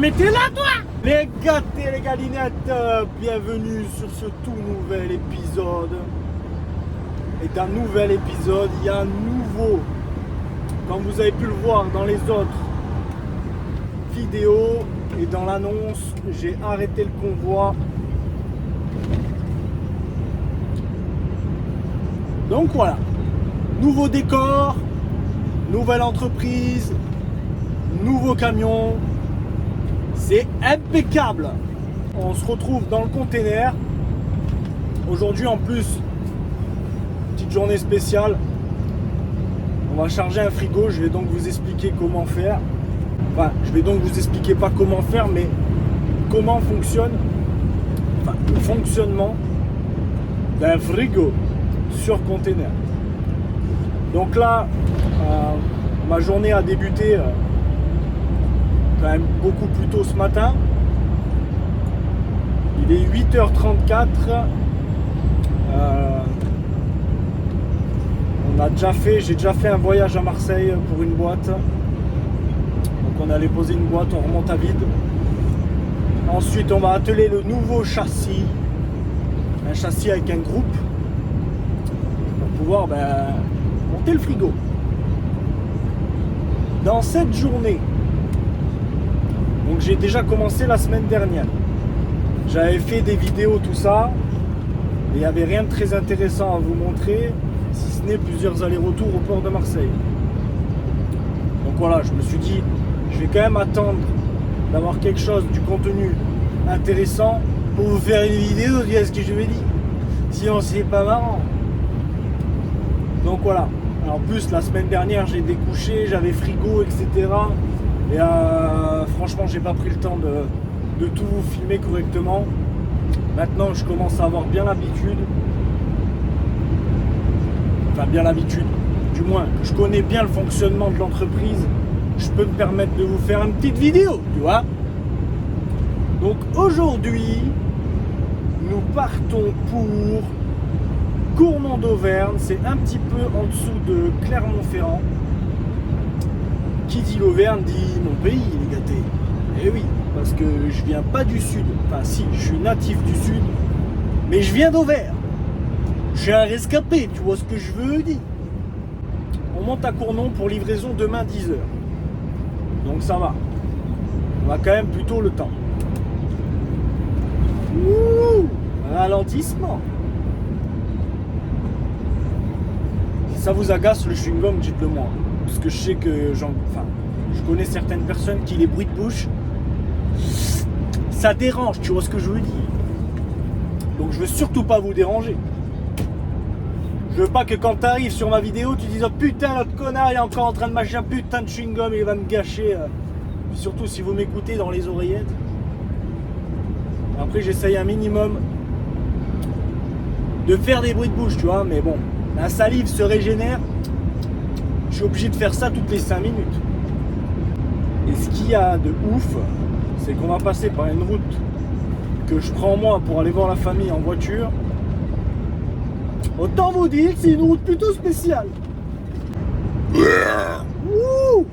mais t'es là toi. Les gars et les galinettes, bienvenue sur ce tout nouvel épisode. Et dans un nouvel épisode, il y a un nouveau, comme vous avez pu le voir dans les autres vidéos et dans l'annonce, j'ai arrêté le convoi. Donc voilà, nouveau décor, nouvelle entreprise, nouveau camion, c'est impeccable. On se retrouve dans le container. Aujourd'hui en plus, petite journée spéciale. On va charger un frigo, je vais donc vous expliquer comment faire. Enfin, je vais donc vous expliquer pas comment faire, mais comment fonctionne, enfin, le fonctionnement d'un frigo sur container. Donc là, ma journée a débuté quand même beaucoup plus tôt ce matin. Il est 8h34. J'ai déjà fait un voyage à Marseille pour une boîte. Donc on allait poser une boîte, on remonte à vide. Ensuite on va atteler le nouveau châssis. Un châssis avec un groupe. Pour pouvoir monter le frigo. Dans cette journée, donc j'ai déjà commencé la semaine dernière. J'avais fait des vidéos, tout ça. Et il n'y avait rien de très intéressant à vous montrer, si ce n'est plusieurs allers-retours au port de Marseille. Donc voilà, je me suis dit, je vais quand même attendre d'avoir quelque chose, du contenu intéressant pour vous faire une vidéo, tu vois ce que je veux dire. Sinon c'est pas marrant. Donc voilà. Alors, en plus la semaine dernière j'ai découché, j'avais frigo, etc. Et franchement j'ai pas pris le temps de tout vous filmer correctement. Maintenant je commence à avoir bien l'habitude. Enfin bien l'habitude. Du moins je connais bien le fonctionnement de l'entreprise. Je peux me permettre de vous faire une petite vidéo, tu vois. Donc aujourd'hui nous partons pour Cournon d'Auvergne, c'est un petit peu en dessous de Clermont-Ferrand. Qui dit l'Auvergne dit mon pays, les gâtés. Eh oui, parce que je viens pas du sud. Enfin si, je suis natif du sud, mais je viens d'Auvergne. Je suis un rescapé, tu vois ce que je veux dire. On monte à Cournon pour livraison demain 10h. Donc ça va. On a quand même plutôt le temps. Ouh, ralentissement. Si ça vous agace le chewing-gum, dites-le moi. Parce que je sais que je connais certaines personnes qui les bruits de bouche, ça dérange, tu vois ce que je veux dire. Donc je veux surtout pas vous déranger. Je veux pas que quand tu arrives sur ma vidéo, tu dises oh putain l'autre connard il est encore en train de mâcher un putain de chewing-gum et il va me gâcher. Surtout si vous m'écoutez dans les oreillettes. Après j'essaye un minimum de faire des bruits de bouche, tu vois, mais bon, la salive se régénère. Je suis obligé de faire ça toutes les 5 minutes. Et ce qu'il y a de ouf, c'est qu'on va passer par une route que je prends moi pour aller voir la famille en voiture. Autant vous dire que c'est une route plutôt spéciale. Wouh!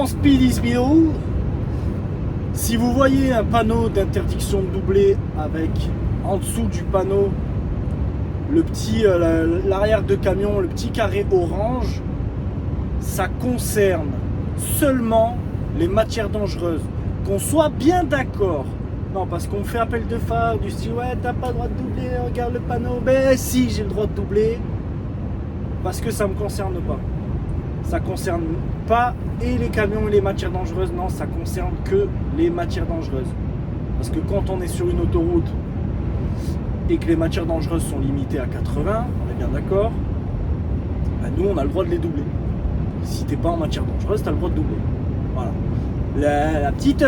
Speedo. Si vous voyez un panneau d'interdiction de doubler avec en dessous du panneau le petit l'arrière de camion, le petit carré orange, ça concerne seulement les matières dangereuses. Qu'on soit bien d'accord. Non, parce qu'on fait appel de phare du style ouais t'as pas le droit de doubler, regarde le panneau. Ben si, j'ai le droit de doubler parce que ça me concerne pas. Ça concerne pas et les camions et les matières dangereuses, non, ça concerne que les matières dangereuses. Parce que quand on est sur une autoroute et que les matières dangereuses sont limitées à 80, on est bien d'accord, ben nous on a le droit de les doubler. Si t'es pas en matière dangereuse, t'as le droit de doubler. Voilà. La petite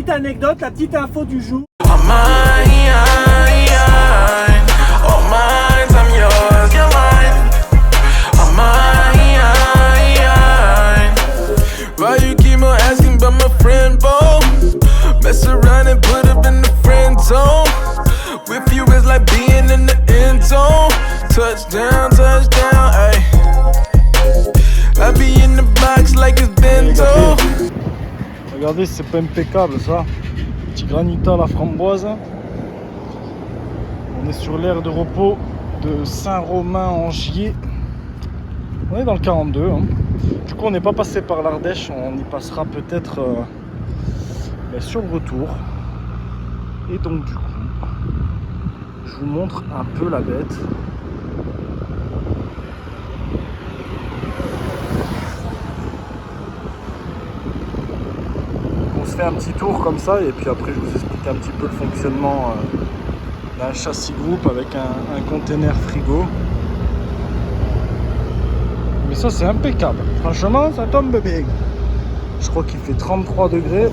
anecdote, la petite info du jour. Why you keep on asking about my friend, boy? Regardez, c'est pas impeccable ça. Petit granita à la framboise. On est sur l'aire de repos de Saint-Romain-en-Gier. On est dans le 42. Hein. Du coup, on n'est pas passé par l'Ardèche. On y passera peut-être sur le retour. Et donc, du coup, je vous montre un peu la bête. On se fait un petit tour comme ça et puis après je vous explique un petit peu le fonctionnement d'un châssis groupe avec un container frigo. Mais ça c'est impeccable, franchement ça tombe bien. Je crois qu'il fait 33 degrés.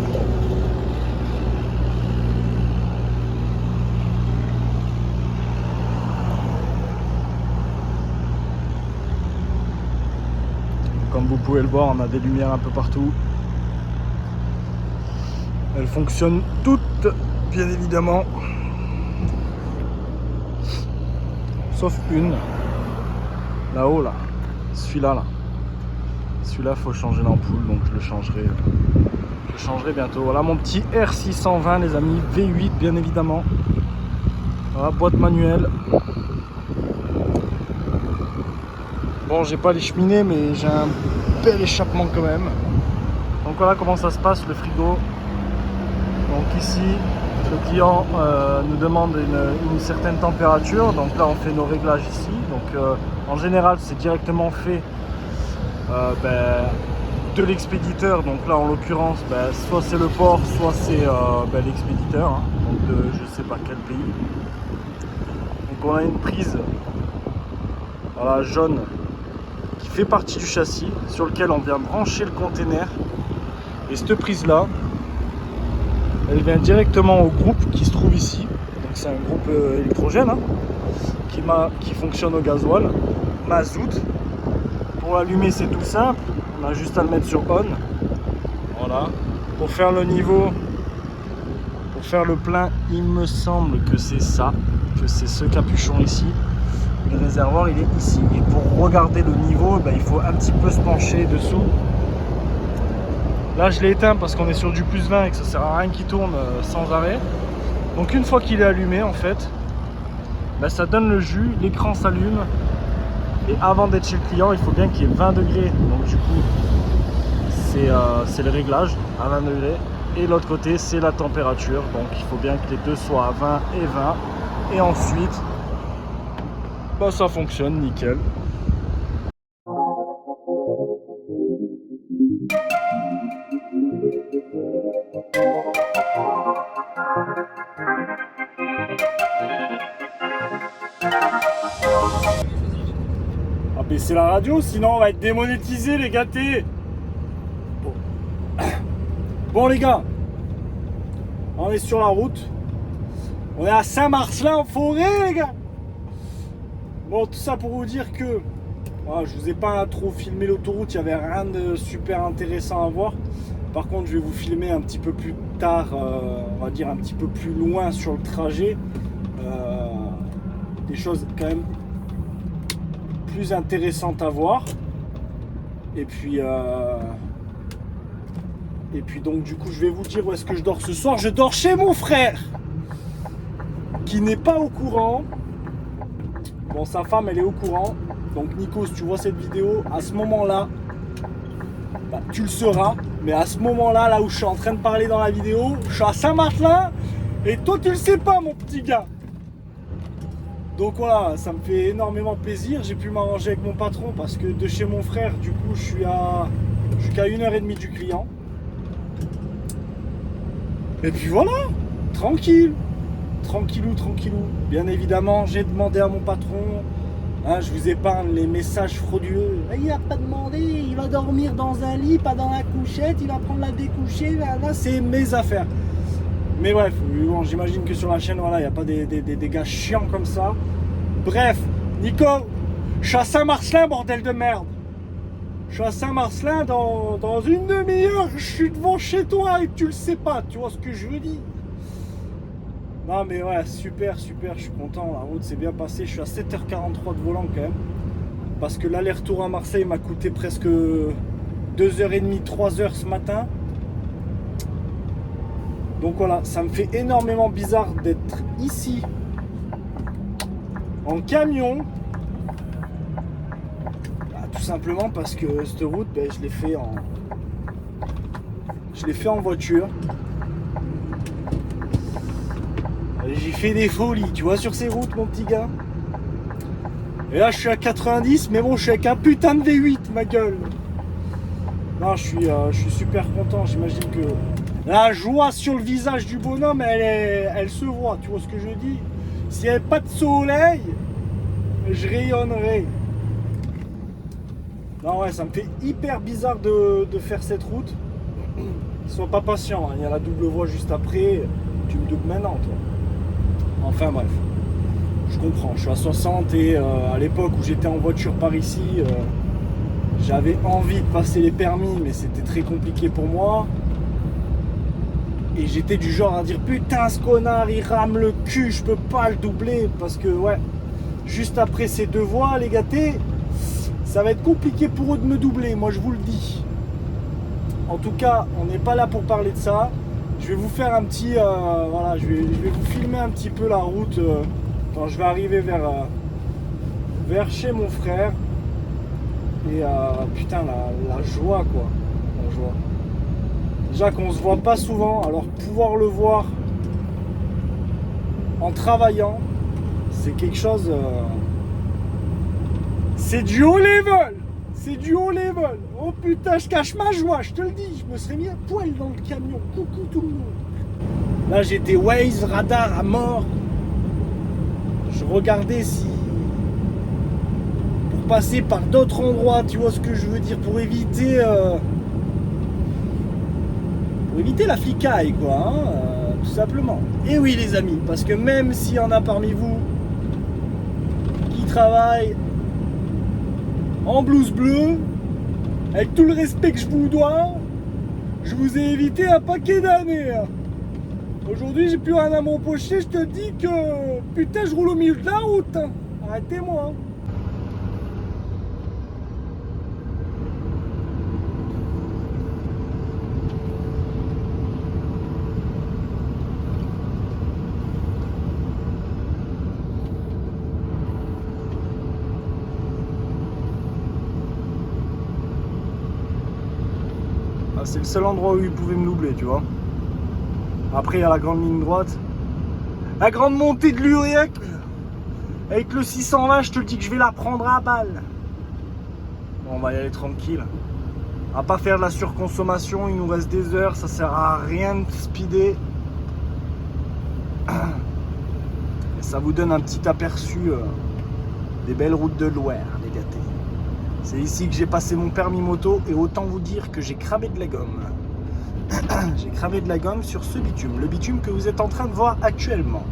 Comme vous pouvez le voir, on a des lumières un peu partout. Elles fonctionnent toutes, bien évidemment. Sauf une. Là-haut, là. Celui-là, là. Celui-là, faut changer l'ampoule, donc je le changerai. Je le changerai bientôt. Voilà mon petit R620, les amis. V8, bien évidemment. Voilà, boîte manuelle. Bon, j'ai pas les cheminées, mais j'ai un bel échappement quand même. Donc voilà comment ça se passe, le frigo. Donc ici, le client nous demande une certaine température. Donc là, on fait nos réglages ici. Donc en général, c'est directement fait de l'expéditeur. Donc là, en l'occurrence, soit c'est le port, soit c'est l'expéditeur. Hein, donc de je sais pas quel pays. Donc on a une prise voilà, jaune qui fait partie du châssis sur lequel on vient brancher le container. Et cette prise là, elle vient directement au groupe qui se trouve ici. Donc c'est un groupe électrogène hein, qui fonctionne au gasoil, mazout. Pour l'allumer c'est tout simple, on a juste à le mettre sur on. Voilà. Pour faire le niveau, pour faire le plein, il me semble que c'est ça, que c'est ce capuchon ici. Le réservoir il est ici. Et pour regarder le niveau, il faut un petit peu se pencher dessous. Là je l'ai éteint parce qu'on est sur du plus 20 et que ça sert à rien qu'il tourne sans arrêt. Donc une fois qu'il est allumé en fait, ça donne le jus, l'écran s'allume. Et avant d'être chez le client, il faut bien qu'il y ait 20 degrés. Donc du coup, c'est le réglage à 20 degrés. Et l'autre côté, c'est la température. Donc il faut bien que les deux soient à 20 et 20. Et ensuite, ça fonctionne nickel. Ah baissez la radio, sinon on va être démonétisé les gâtés. Bon les gars, on est sur la route. On est à Saint-Marcelin en forêt les gars. Bon tout ça pour vous dire que voilà, je vous ai pas trop filmé l'autoroute, il n'y avait rien de super intéressant à voir. Par contre je vais vous filmer un petit peu plus tard, on va dire un petit peu plus loin sur le trajet. Des choses quand même plus intéressantes à voir. Et puis donc du coup je vais vous dire où est-ce que je dors ce soir. Je dors chez mon frère qui n'est pas au courant. Bon sa femme elle est au courant. Donc Nico si tu vois cette vidéo, à ce moment là tu le sauras. Mais à ce moment là où je suis en train de parler dans la vidéo, je suis à Saint-Marcelin et toi tu le sais pas mon petit gars. Donc voilà, ça me fait énormément plaisir. J'ai pu m'arranger avec mon patron parce que de chez mon frère, du coup, je suis qu'à 1h30 du client. Et puis voilà, tranquille, tranquillou. Bien évidemment, j'ai demandé à mon patron, hein, je vous épargne les messages frauduleux. Il n'a pas demandé, il va dormir dans un lit, pas dans la couchette, il va prendre la découchée, là c'est mes affaires. Mais bref, bon, j'imagine que sur la chaîne, voilà, il n'y a pas des gars chiants comme ça. Bref, Nico, je suis à Saint-Marcelin, bordel de merde. Je suis à Saint-Marcelin, dans une demi-heure, je suis devant chez toi et tu le sais pas, tu vois ce que je veux dire. Non mais ouais, super, je suis content, la route s'est bien passée. Je suis à 7h43 de volant quand même. Parce que l'aller-retour à Marseille m'a coûté presque 2h30, 3h ce matin. Donc voilà, ça me fait énormément bizarre d'être ici en camion. Bah, tout simplement parce que cette route, ben, je l'ai fait en voiture. J'ai fait des folies, tu vois, sur ces routes, mon petit gars. Et là, je suis à 90, mais bon, je suis avec un putain de V8, ma gueule. Non, je suis super content. J'imagine que la joie sur le visage du bonhomme, elle se voit. Tu vois ce que je dis? S'il n'y avait pas de soleil, je rayonnerais. Non, ouais, ça me fait hyper bizarre de faire cette route. Sois pas patient, hein. Il y a la double voie juste après. Tu me doubles maintenant, toi. Enfin, bref. Je comprends. Je suis à 60 et à l'époque où j'étais en voiture par ici, j'avais envie de passer les permis, mais c'était très compliqué pour moi. Et j'étais du genre à dire putain, ce connard il rame le cul, je peux pas le doubler. Parce que ouais, juste après ces deux voies, les gâtés, ça va être compliqué pour eux de me doubler, moi je vous le dis. En tout cas, on n'est pas là pour parler de ça. Je vais vous faire un petit voilà, je vais vous filmer un petit peu la route quand je vais arriver vers chez mon frère. Et putain, la joie, quoi. La joie. Déjà qu'on se voit pas souvent, alors pouvoir le voir en travaillant, c'est quelque chose. C'est du haut level. C'est du haut level. Oh putain, je cache ma joie, je te le dis. Je me serais mis à poil dans le camion. Coucou tout le monde. Là, j'étais Waze, radar à mort. Je regardais si... passer par d'autres endroits, tu vois ce que je veux dire, pour éviter la flicaille, quoi, hein, tout simplement. Et oui, les amis, parce que même s'il y en a parmi vous qui travaillent en blouse bleue, avec tout le respect que je vous dois, je vous ai évité un paquet d'années. Aujourd'hui, j'ai plus rien à m'empocher, je te dis que putain, je roule au milieu de la route, hein. Arrêtez-moi, hein. C'est le seul endroit où il pouvait me doubler, tu vois. Après, il y a la grande ligne droite. La grande montée de l'Uriac. Avec le 620, je te le dis que je vais la prendre à balle. Bon, on va y aller tranquille. On va pas faire de la surconsommation, il nous reste des heures, ça sert à rien de speeder. Et ça vous donne un petit aperçu des belles routes de Loire, les gâtés. C'est ici que j'ai passé mon permis moto et autant vous dire que j'ai cramé de la gomme. J'ai cramé de la gomme sur ce bitume, le bitume que vous êtes en train de voir actuellement.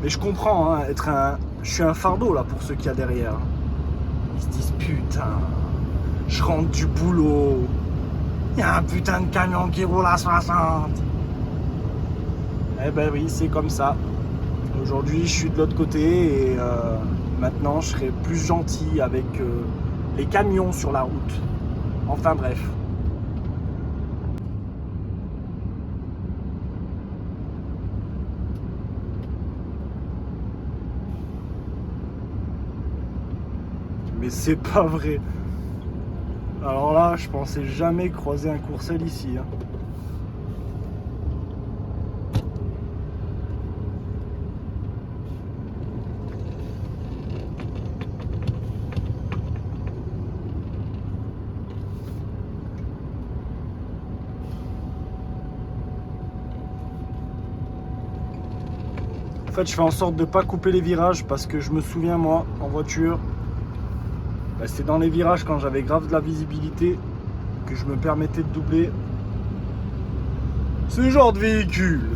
Mais je comprends, hein, je suis un fardeau là pour ceux qu'il y a derrière. Ils se disent putain, je rentre du boulot, il y a un putain de camion qui roule à 60. Eh ben oui, c'est comme ça. Aujourd'hui, je suis de l'autre côté et maintenant, je serai plus gentil avec les camions sur la route. Enfin bref. Mais c'est pas vrai. Alors là, je pensais jamais croiser un Courcelles ici, hein. En fait, je fais en sorte de ne pas couper les virages parce que je me souviens, moi, en voiture, bah, c'est dans les virages quand j'avais grave de la visibilité que je me permettais de doubler ce genre de véhicule.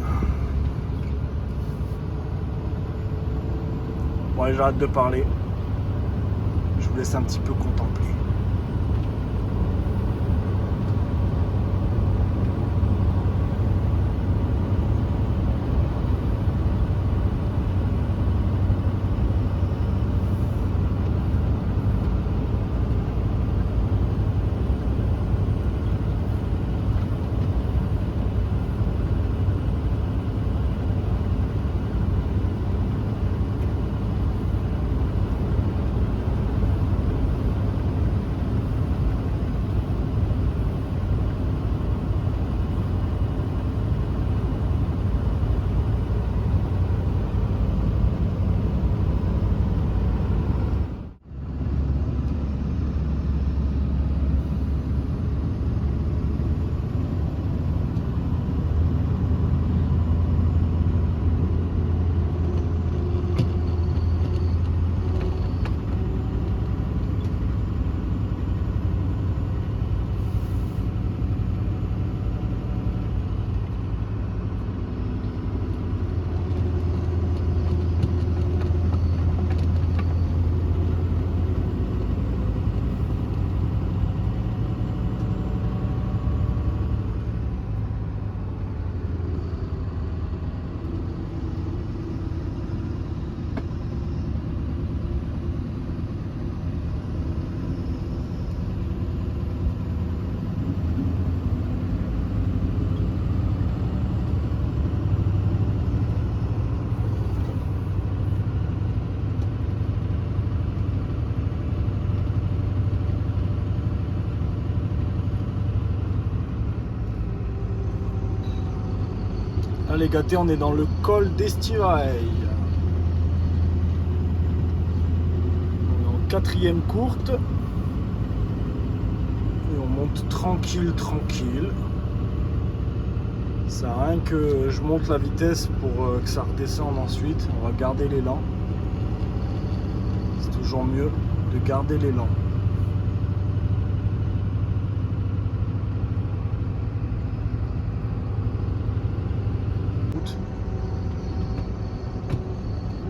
Bon, allez, j'arrête de parler. Je vous laisse un petit peu contempler. les gâtés, on est dans le col d'Estirail. On est en 4e courte. Et on monte tranquille. Ça sert à rien que je monte la vitesse pour que ça redescende ensuite. On va garder l'élan. C'est toujours mieux de garder l'élan.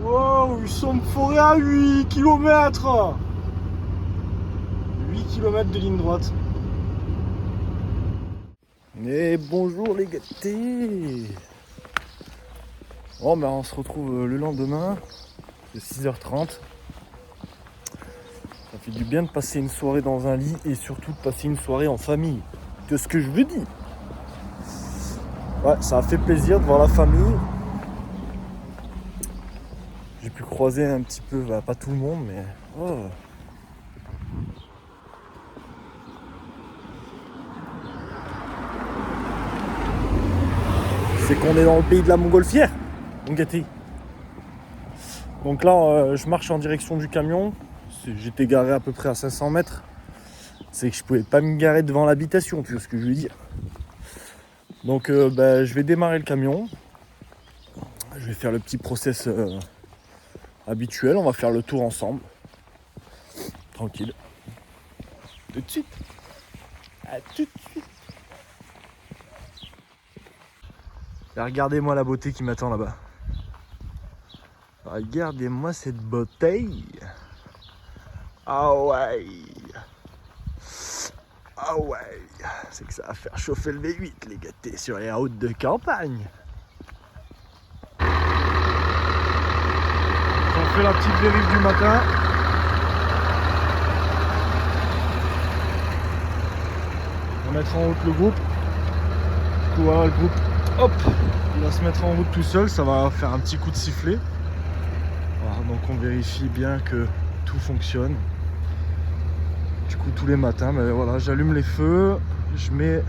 Wow, ils sont forés à 8 km. 8 km de ligne droite. Et bonjour les gâtés. Bon ben on se retrouve le lendemain, c'est 6h30. Ça fait du bien de passer une soirée dans un lit et surtout de passer une soirée en famille. De ce que je veux dire. Ouais, ça a fait plaisir de voir la famille. J'ai pu croiser un petit peu, bah, pas tout le monde, mais... Oh. C'est qu'on est dans le pays de la montgolfière, mon gâté. Donc là, je marche en direction du camion. J'étais garé à peu près à 500 mètres. C'est que je pouvais pas me garer devant l'habitation, tu vois ce que je veux dire. Donc je vais démarrer le camion. Je vais faire le petit process habituel. On va faire le tour ensemble. Tranquille. Tout de suite. À tout de suite. Et regardez-moi la beauté qui m'attend là-bas. Regardez-moi cette beauté. Ah ouais. Ah ouais. C'est que ça va faire chauffer le V8 les gâtés sur les routes de campagne. On fait la petite vérif du matin. On va mettre en route le groupe. Du coup voilà le groupe. Hop, il va se mettre en route tout seul, ça va faire un petit coup de sifflet. Voilà, donc on vérifie bien que tout fonctionne. Du coup tous les matins, voilà, j'allume les feux, je mets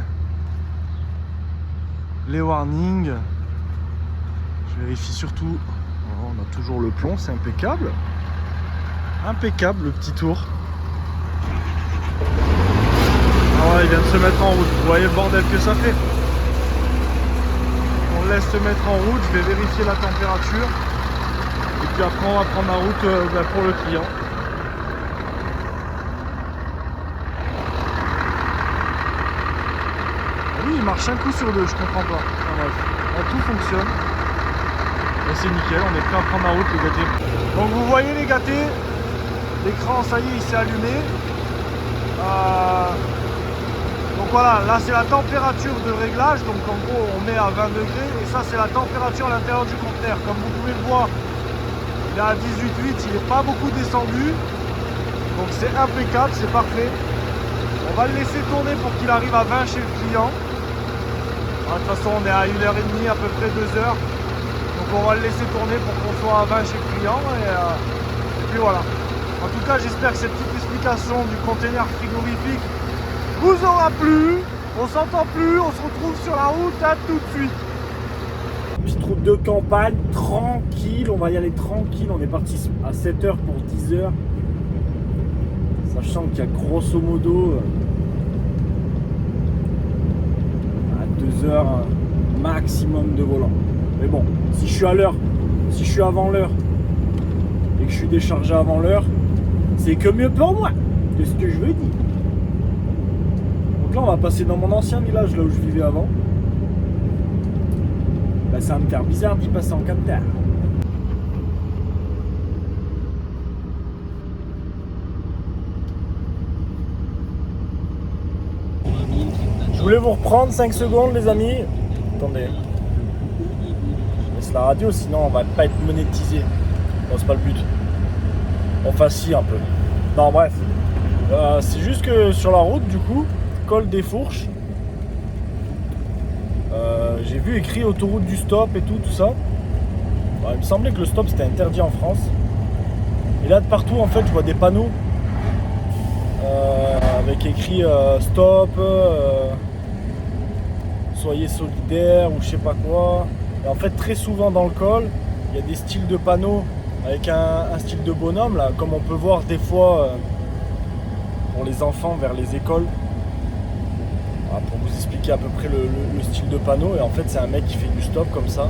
les warnings. Je vérifie surtout, voilà, on a toujours le plomb, c'est impeccable. Impeccable le petit tour. Ah ouais, il vient de se mettre en route, vous voyez le bordel que ça fait. On laisse se mettre en route, je vais vérifier la température et puis après on va prendre la route pour le client. Oui, il marche un coup sur deux, je comprends pas. Enfin, bref, là, tout fonctionne et c'est nickel, on est prêt à prendre la route les gâtés. Donc vous voyez les gâtés, l'écran ça y est il s'est allumé. Donc voilà, là c'est la température de réglage, donc en gros on met à 20 degrés et ça c'est la température à l'intérieur du conteneur. Comme vous pouvez le voir, il est à 18,8, il n'est pas beaucoup descendu, donc c'est impeccable, c'est parfait. On va le laisser tourner pour qu'il arrive à 20 chez le client. De toute façon on est à 1h30, à peu près 2h, donc on va le laisser tourner pour qu'on soit à 20 chez le client et puis voilà. En tout cas j'espère que cette petite explication du conteneur frigorifique vous aura plu. On s'entend plus, on se retrouve sur la route, à tout de suite. Petite route de campagne, tranquille, on va y aller tranquille. On est parti à 7h pour 10h. Sachant qu'il y a grosso modo à 2 heures maximum de volant. Mais bon, si je suis à l'heure, si je suis avant l'heure et que je suis déchargé avant l'heure, c'est que mieux pour moi. C'est ce que je veux dire. Donc là on va passer dans mon ancien village, là où je vivais avant. Bah, ça va me faire bizarre d'y passer en capteur. Je voulais vous reprendre 5 secondes les amis. Attendez. Je laisse la radio sinon on va pas être monétisé. Non c'est pas le but. Enfin si un peu. Non bref. C'est juste que sur la route du coup, col des Fourches. J'ai vu écrit autoroute du stop et tout ça. Bon, il me semblait que le stop c'était interdit en France. Et là de partout en fait je vois des panneaux avec écrit stop, soyez solidaires ou je sais pas quoi. Et en fait, très souvent dans le col, il y a des styles de panneaux avec un style de bonhomme, là, comme on peut voir des fois pour les enfants vers les écoles. Voilà, pour vous expliquer à peu près le style de panneau. Et en fait, c'est un mec qui fait du stop comme ça.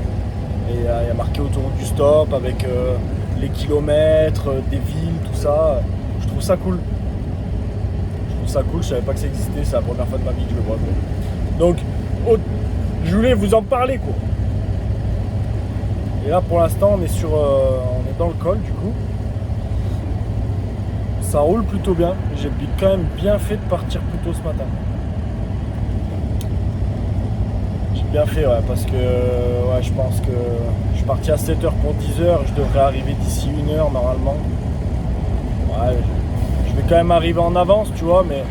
Et il y a marqué autoroute du stop avec les kilomètres, des villes, tout ça. Je trouve ça cool. Je savais pas que ça existait, c'est la première fois de ma vie que je le vois, quoi. Donc, je voulais vous en parler, quoi. Et là, pour l'instant, on est dans le col, du coup. Ça roule plutôt bien. J'ai quand même bien fait de partir plus tôt ce matin. J'ai bien fait, ouais, parce que je pense que je suis parti à 7h pour 10h. Je devrais arriver d'ici 1h normalement. Ouais, je vais quand même arriver en avance, tu vois, mais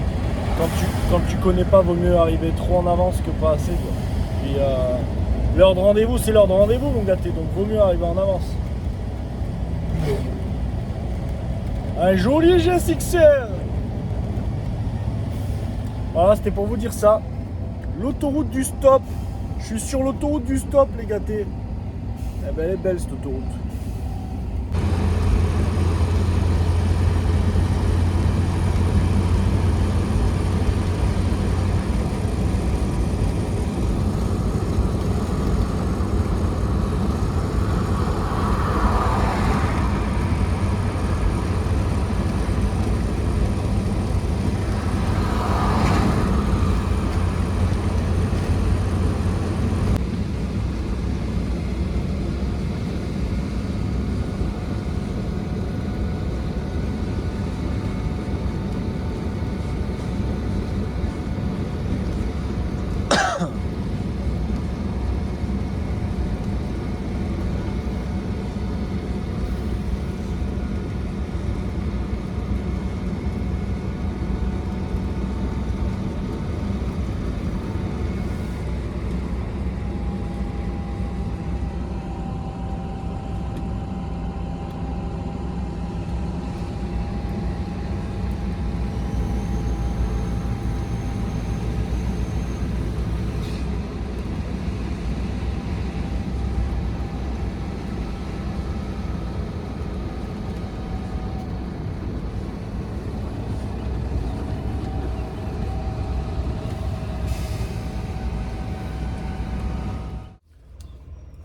quand tu connais pas, vaut mieux arriver trop en avance que pas assez, quoi. Puis l'heure de rendez-vous, c'est l'heure de rendez-vous, mon gâté, donc vaut mieux arriver en avance. Un joli GSX-R. Voilà, c'était pour vous dire ça. L'autoroute du stop. Je suis sur l'autoroute du stop, les gâtés. Eh ben, elle est belle, cette autoroute.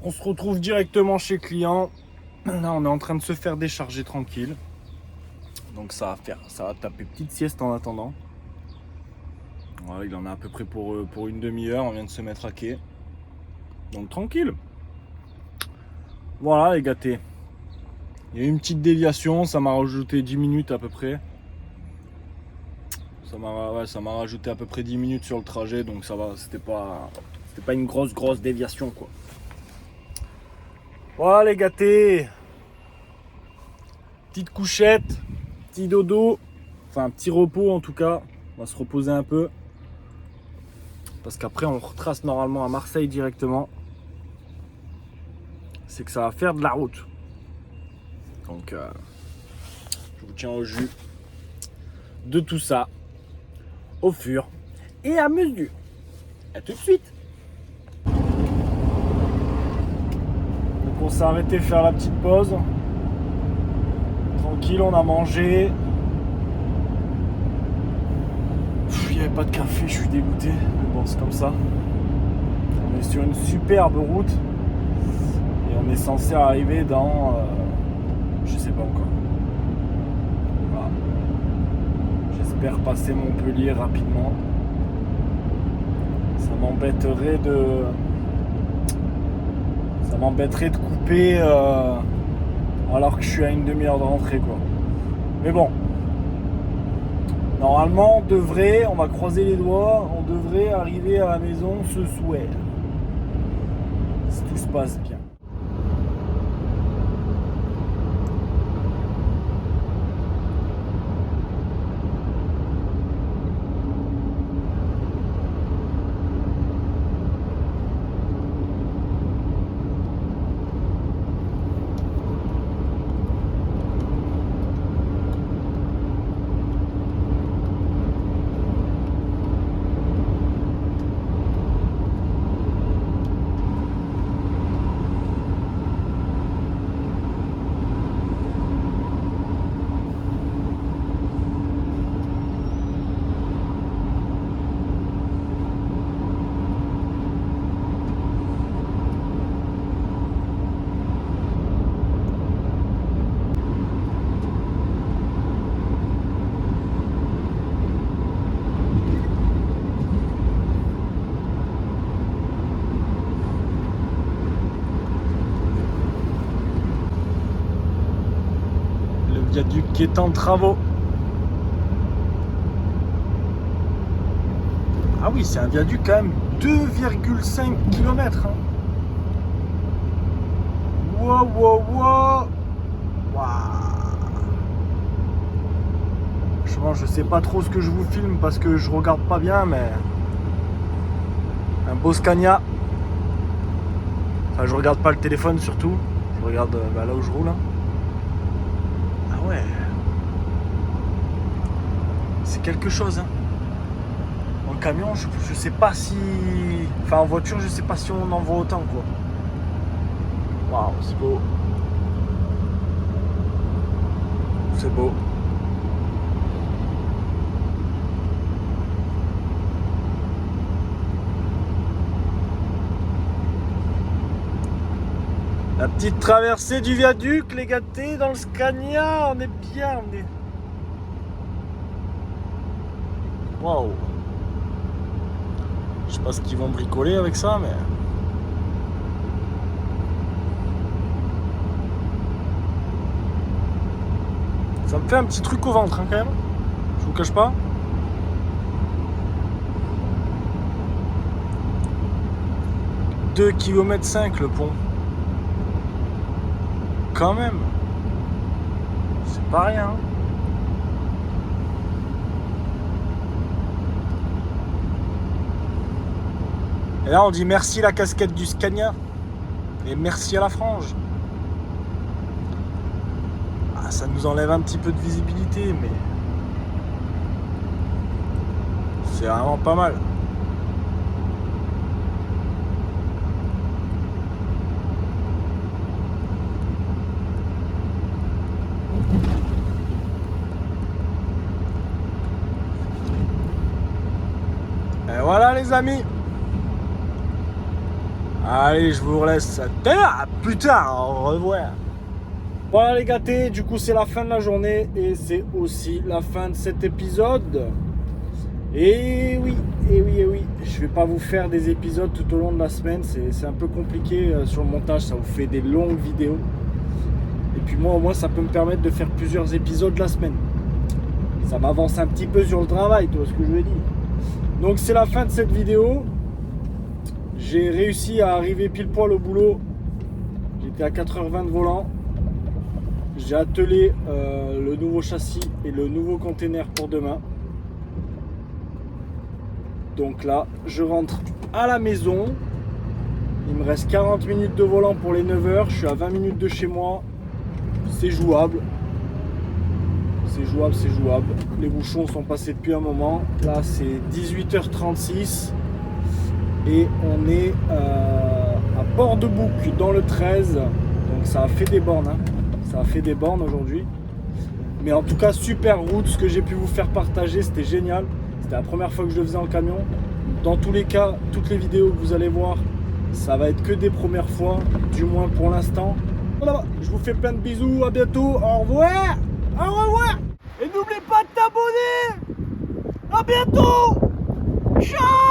On se retrouve directement chez client. Là, on est en train de se faire décharger tranquille. Donc ça va taper petite sieste en attendant. Voilà, il en a à peu près pour une demi-heure. On vient de se mettre à quai. Donc tranquille. Voilà les gâtés. Il y a eu une petite déviation. Ça m'a rajouté 10 minutes à peu près. Ça m'a rajouté à peu près 10 minutes sur le trajet. Donc ça va, c'était pas une grosse déviation, quoi. Voilà les gâtés. Petite couchette, petit dodo, enfin un petit repos en tout cas. On va se reposer un peu. Parce qu'après on retrace normalement à Marseille directement. C'est que ça va faire de la route. Donc je vous tiens au jus de tout ça au fur et à mesure. A tout de suite. On s'est arrêté faire la petite pause. Tranquille, on a mangé. Il n'y avait pas de café, je suis dégoûté. Mais bon, c'est comme ça. On est sur une superbe route. Et on est censé arriver dans... je sais pas encore. Voilà. J'espère passer Montpellier rapidement. Ça m'embêterait de couper alors que je suis à une demi-heure de rentrée, quoi. Mais bon, normalement on va croiser les doigts, on devrait arriver à la maison ce soir, si tout se passe bien. viaduc qui est en travaux. Ah oui, c'est un viaduc quand même 2,5 km. Hein. Wow, wow, wow. Wow. Franchement, je sais pas trop ce que je vous filme parce que je regarde pas bien, mais un beau Scania. Enfin, je regarde pas le téléphone surtout. Je regarde là où je roule. Hein. Ah ouais. C'est quelque chose. Hein. En camion, je sais pas si... Enfin, en voiture, je sais pas si on en voit autant, quoi. Waouh, c'est beau. C'est beau. La petite traversée du viaduc, les gâtés, dans le Scania, on est bien, on est... Waouh. Je sais pas ce qu'ils vont bricoler avec ça, mais... Ça me fait un petit truc au ventre, hein, quand même. Je vous cache pas. « 2,5 km le pont. Quand même. C'est pas rien. Et là, on dit merci la casquette du Scania. Et merci à la frange. Ah, ça nous enlève un petit peu de visibilité, mais c'est vraiment pas mal. Et voilà les amis. Allez, je vous laisse. À plus tard, au revoir. Voilà les gâtés, du coup c'est la fin de la journée et c'est aussi la fin de cet épisode. Et oui, je vais pas vous faire des épisodes tout au long de la semaine, c'est un peu compliqué sur le montage, ça vous fait des longues vidéos. Et puis moi au moins ça peut me permettre de faire plusieurs épisodes la semaine. Ça m'avance un petit peu sur le travail, tu vois ce que je veux dire. Donc c'est la fin de cette vidéo. J'ai réussi à arriver pile poil au boulot. J'étais à 4h20 de volant. J'ai attelé le nouveau châssis et le nouveau container pour demain. Donc là, je rentre à la maison. Il me reste 40 minutes de volant pour les 9h. Je suis à 20 minutes de chez moi. C'est jouable. C'est jouable, c'est jouable. Les bouchons sont passés depuis un moment. Là, c'est 18h36. Et on est à Port-de-Bouc dans le 13. Donc ça a fait des bornes. Hein. Ça a fait des bornes aujourd'hui. Mais en tout cas, super route. Ce que j'ai pu vous faire partager, c'était génial. C'était la première fois que je le faisais en camion. Dans tous les cas, toutes les vidéos que vous allez voir, ça va être que des premières fois. Du moins pour l'instant. Voilà, je vous fais plein de bisous. À bientôt. Au revoir. Au revoir. Et n'oubliez pas de t'abonner. À bientôt. Ciao.